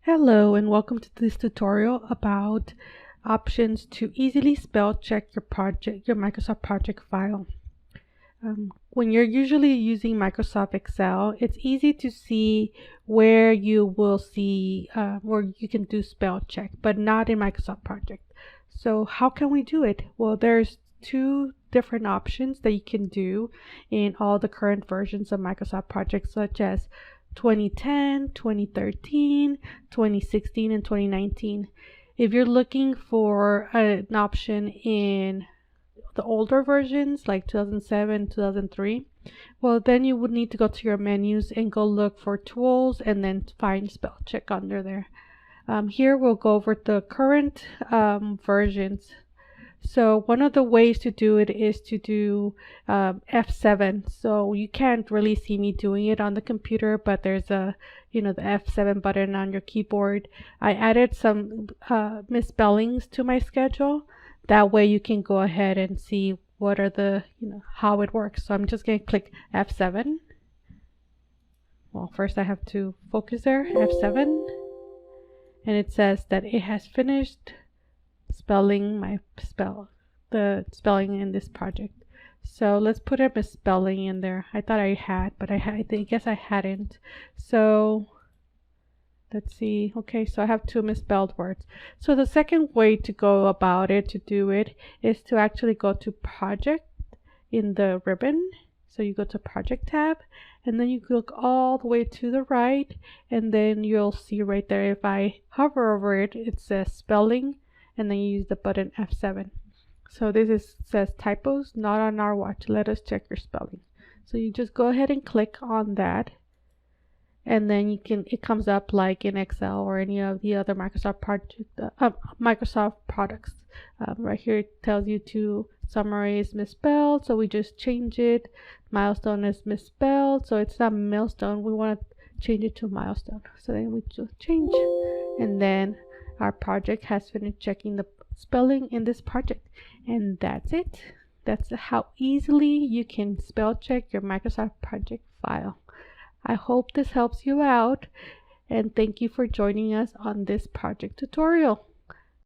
Hello and welcome to this tutorial about options to easily spell check your Microsoft project file. When you're usually using Microsoft Excel, it's easy to see where you will see where you can do spell check, but not in Microsoft Project. So how can we do it? Well, there's two different options that you can do in all the current versions of Microsoft Project, such as 2010, 2013, 2016, and 2019. If you're looking for an option in the older versions like 2007, 2003, well, then you would need to go to your menus and go look for tools and then find spell check under there. Here we'll go over the current versions. So one of the ways to do it is to do F7. So you can't really see me doing it on the computer, but there's the F7 button on your keyboard. I added some misspellings to my schedule. That way you can go ahead and see what are the, how it works. So I'm just going to click F7. Well, first I have to focus there, F7. And it says that it has finished spelling the spelling in this project. So let's put a misspelling in there. I thought I had, but I guess I hadn't. So let's see. Okay, so I have two misspelled words. So the second way to go about it, to do it, is to actually go to project in the ribbon. So you go to project tab and then you look all the way to the right, and then you'll see right there, if I hover over it, it says spelling, and then you use the button F7. So this says typos not on our watch. Let us check your spelling. So you just go ahead and click on that, and then it comes up like in Excel or any of the other Microsoft products. Right here it tells you to summary is misspelled, so we just change it. Milestone is misspelled, so it's not milestone. We want to change it to milestone. So then we just change, and then our project has finished checking the spelling in this project. And that's it. That's how easily you can spell check your Microsoft project file. I hope this helps you out, and thank you for joining us on this project tutorial.